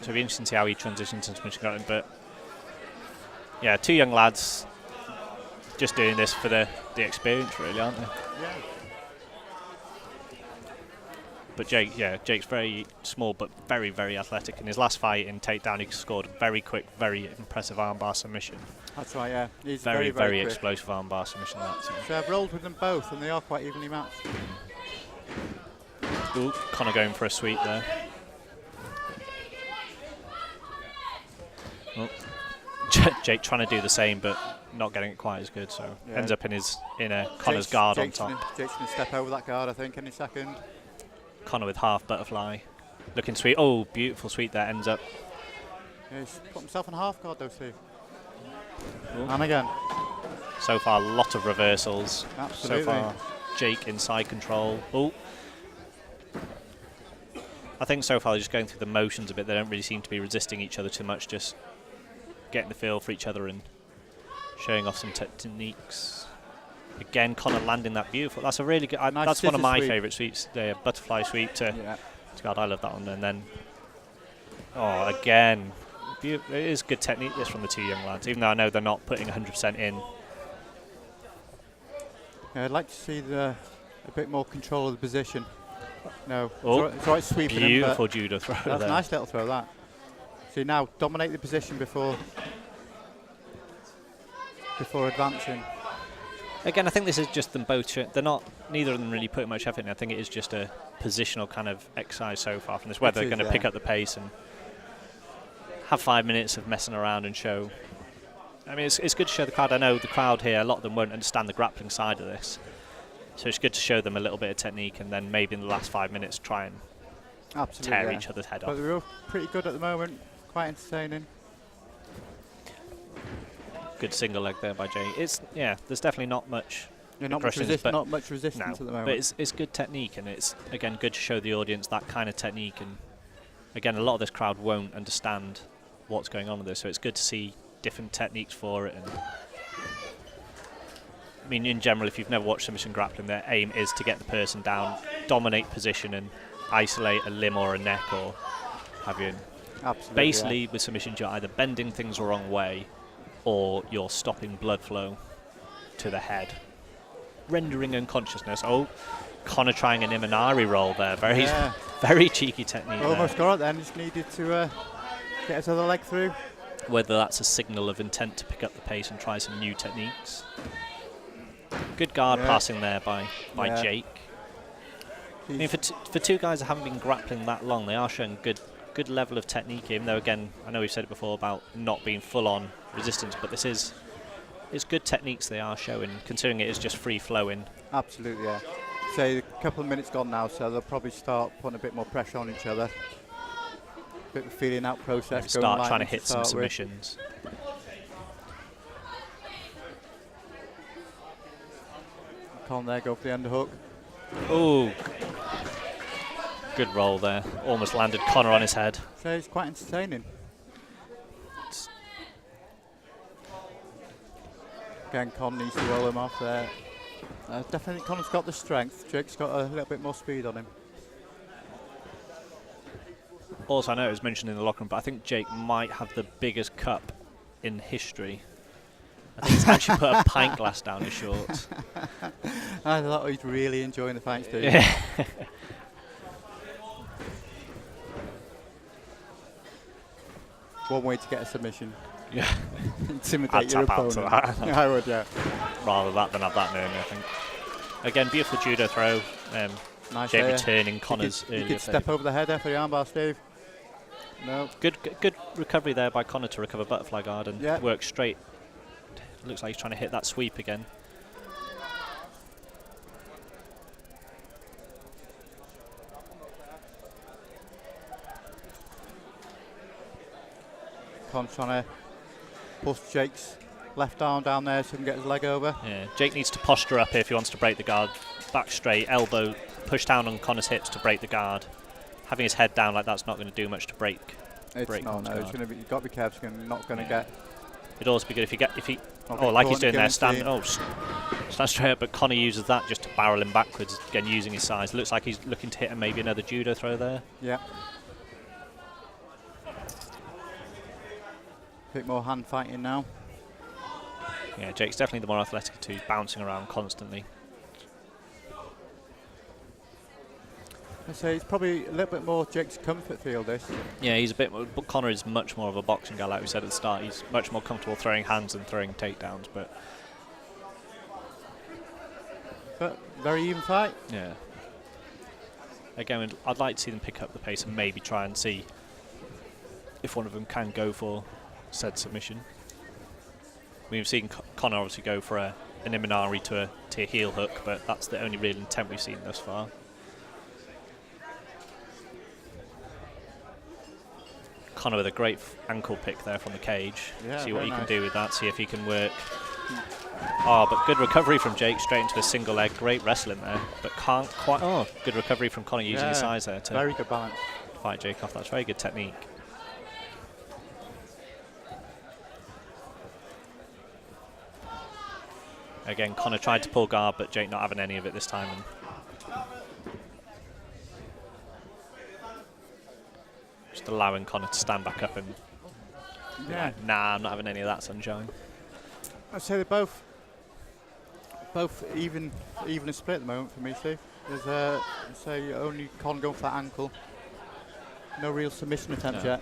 it'll be interesting to see how he transitions into submission grappling. But yeah, two young lads just doing this for the experience, really, aren't they? Yeah. But Jake's very small but very, very athletic. In his last fight in takedown, he scored a very quick, very impressive armbar submission. That's right, yeah. He's Very, very quick. explosive armbar submission. So I've rolled with them both, and they are quite evenly matched. Ooh, Conor going for a sweep there. Oh. Jake trying to do the same, but not getting it quite as good. So ends up in Conor's guard on top. Jake's going to step over that guard, I think, any second. Conor with half butterfly, looking sweet. Oh, beautiful sweep there. Ends up. Yeah, he's put himself on half guard though, Steve. Ooh. And again. So far, a lot of reversals. Absolutely. So far, Jake inside control. Oh. I think so far they're just going through the motions a bit. They don't really seem to be resisting each other too much, just getting the feel for each other and showing off some techniques. Again, Conor landing that beautiful. That's a really good. Nice that's one of my sweep. favourite sweeps. The butterfly sweep to God. I love that one. And then, again, it is good technique. This from the two young lads, even though I know they're not putting 100% in. Yeah, I'd like to see a bit more control of the position. No, Oh, it's all right sweeping him, beautiful judo throw that's there. a nice little throw, that. See, now dominate the position before advancing. Again, I think this is just them both. Neither of them really putting much effort in. I think it is just a positional kind of exercise so far from this. Whether they're going to pick up the pace and have 5 minutes of messing around and show. I mean, it's good to show the crowd. I know the crowd here, a lot of them won't understand the grappling side of this. So it's good to show them a little bit of technique and then maybe in the last 5 minutes try and tear each other's head off. But they're all pretty good at the moment, quite entertaining. Good single leg there by Jay. There's definitely not much. Not much resistance at the moment. But it's good technique, and it's again good to show the audience that kind of technique. And again, a lot of this crowd won't understand what's going on with this, so it's good to see different techniques for it. And I mean, in general, if you've never watched submission grappling, their aim is to get the person down, dominate position, and isolate a limb or a neck or have you. Absolutely. Basically, with submissions, you're either bending things the wrong way or you're stopping blood flow to the head, rendering unconsciousness. Oh, Conor trying an Imanari roll there. Very cheeky technique. Almost got it then, just needed to get his other leg through. Whether that's a signal of intent to pick up the pace and try some new techniques. Good guard passing there by Jake. I mean, for two guys that haven't been grappling that long, they are showing good level of technique, even though, again, I know we've said it before about not being full-on resistance, but it's good techniques they are showing, considering it is just free-flowing. Absolutely, yeah. Say a couple of minutes gone now, so they'll probably start putting a bit more pressure on each other. A bit of a feeling out process. Maybe start trying to hit some submissions. Con there, go for the underhook. Oh, good roll there. Almost landed Conor on his head. So it's quite entertaining. Again, Con needs to roll him off there. Definitely Conor's got the strength. Jake's got a little bit more speed on him. Also, I know it was mentioned in the locker room, but I think Jake might have the biggest cup in history. I think he's actually put a pint glass down his shorts. I thought he's really enjoying the fight, Steve. Yeah. One way to get a submission. Yeah. Intimidate I'd your tap out opponent. to that. I would, yeah. Rather that than have that near me, I think. Again, beautiful judo throw. Nice Jake there. returning Conor's You earlier could step over the head there for the armbar, Steve. No. Good recovery there by Conor to recover butterfly guard and work straight. Looks like he's trying to hit that sweep again. Con's trying to push Jake's left arm down there so he can get his leg over. Yeah, Jake needs to posture up here if he wants to break the guard. Back straight, elbow, push down on Conor's hips to break the guard. Having his head down like that's not going to do much to break. It's not. No, it's going to be. You've got to be careful. You're not going to get. It'd also be good if he. Oh, like he's doing there, stand straight up. But Conor uses that just to barrel him backwards. Again, using his size. Looks like he's looking to hit maybe another judo throw there. Yeah. A bit more hand fighting now. Yeah, Jake's definitely the more athletic too. He's bouncing around constantly. I'd say it's probably a little bit more Jake's comfort field, this. Yeah, he's a bit more, but Conor is much more of a boxing guy, like we said at the start. He's much more comfortable throwing hands and throwing takedowns, but very even fight. yeah. Again, I'd like to see them pick up the pace and maybe try and see if one of them can go for said submission. We've seen Conor obviously go for an Imanari to a heel hook, but that's the only real intent we've seen thus far. Conor with a great ankle pick there from the cage. Yeah, see what he nice. can do with that, see if he can work. Oh, but good recovery from Jake, straight into a single leg. Great wrestling there, but can't quite. Oh, good recovery from Conor using his size there to very good balance. fight Jake off. That's very good technique. Again, Conor tried to pull guard, but Jake not having any of it this time. And just allowing Conor to stand back up and Yeah. nah, I'm not having any of that sunshine. I'd say they're both even a split at the moment for me, Steve. There's I'd say only Conor going for that ankle. No real submission attempts yet.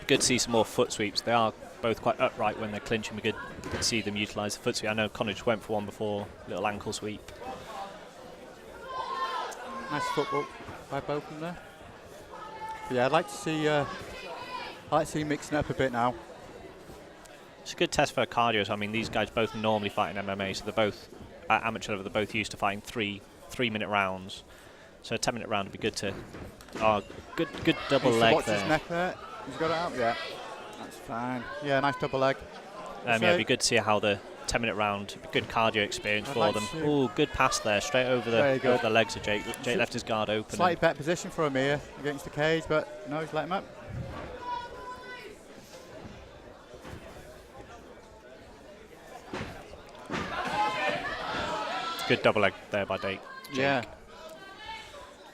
Good to see some more foot sweeps. They are both quite upright when they're clinching. We could see them utilise the foot sweep. I know Conor just went for one before, little ankle sweep. Nice footwork by both of them there. But yeah, I'd like to see mixing it up a bit now. It's a good test for cardio. So, I mean, these guys both normally fight in MMA, so they're both at amateur level. They're both used to fighting three-minute rounds. So a 10-minute round would be good to. Oh, good double leg watch there. his neck there. He's got it out. Yeah, that's fine. Yeah, nice double leg. Yeah, it'd be good to see how the 10-minute round, good cardio experience for them. Oh, good pass there, straight over the legs of Jake. Jake left his guard open. Slightly better position for him here against the cage, but no, he's let him up. Good double leg there by Jake. Yeah.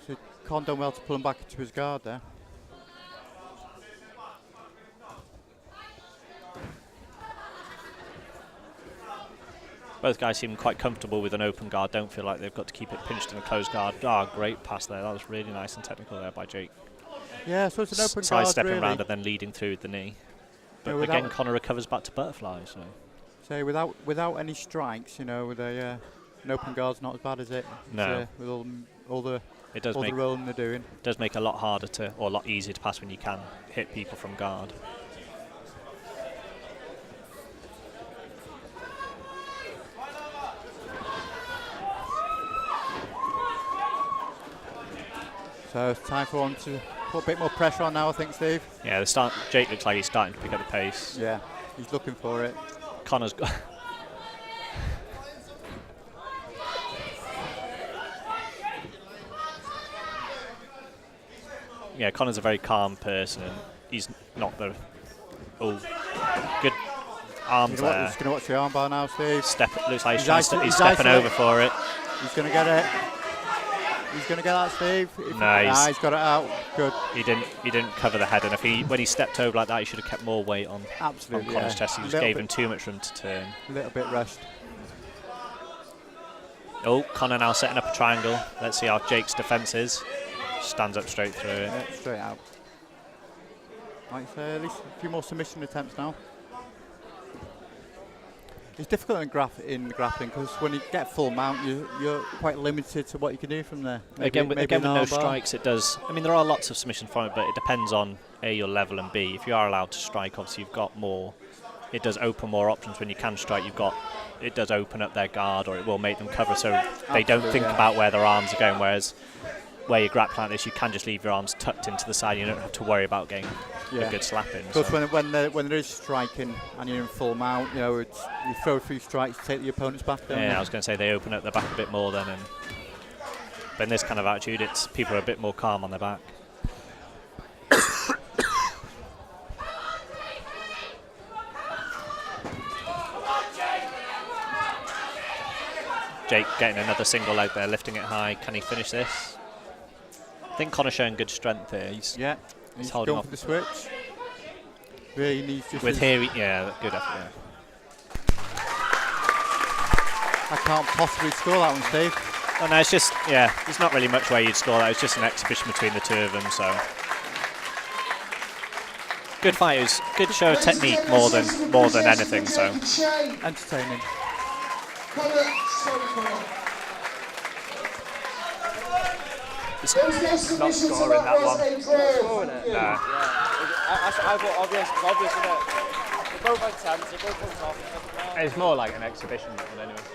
So Con done well to pull him back into his guard there. Both guys seem quite comfortable with an open guard, don't feel like they've got to keep it pinched in a closed guard. Oh, great pass there. That was really nice and technical there by Jake. Yeah, so it's an open guard, Side-stepping really. round and then leading through with the knee. But Yeah, again, Conor recovers back to butterfly. So without any strikes, you know, with an open guard's not as bad as it. No. With all the rolling they're doing. It does make it a lot harder to, or a lot easier to pass when you can hit people from guard. So it's time for one to put a bit more pressure on now, I think, Steve. Yeah, Jake looks like he's starting to pick up the pace. Yeah, he's looking for it. Conor's got. Yeah, Conor's a very calm person, and he's not the. Oh, good arms there. He's going to watch the armbar now, Steve. Looks like he's stepping over for it. He's going to get it. He's going to get that, Steve. Nice. He's got it out. Good. He didn't cover the head, and when he stepped over like that, he should have kept more weight on Conor's chest. He just gave him too much room to turn. A little bit rushed. Oh, Conor now setting up a triangle. Let's see how Jake's defence is. Stands up straight through it. Yeah, straight out. Like I say, at least a few more submission attempts now. It's difficult in grappling because when you get full mount, you're quite limited to what you can do from there. Again, with no strikes, it does. I mean, there are lots of submission from it, but it depends on A, your level, and B, if you are allowed to strike, obviously you've got more. It does open more options when you can strike. It does open up their guard, or it will make them cover, so they don't think about where their arms are going. Whereas where you grapple like this, you can just leave your arms tucked into the side. You don't have to worry about getting a good slap in. Because when there is striking and you're in full mount, you know, you throw a few strikes to take the opponent's back down. Yeah, I was going to say they open up their back a bit more then. But in this kind of attitude, people are a bit more calm on their back. Jake getting another single leg there, lifting it high. Can he finish this? I think Conor showing good strength here. He's holding going off for the switch. Really needs just with here. Good effort. Yeah. I can't possibly score that one, Steve. Oh no, it's just there's not really much way you'd score that. It's just an exhibition between the two of them. So good fighters, good show of technique more than anything. So entertaining. It's not scoring that one. Not scoring it? No. Yeah. I thought obvious, isn't it? They're both intense, they're both tough. It's more like an exhibition than anyway.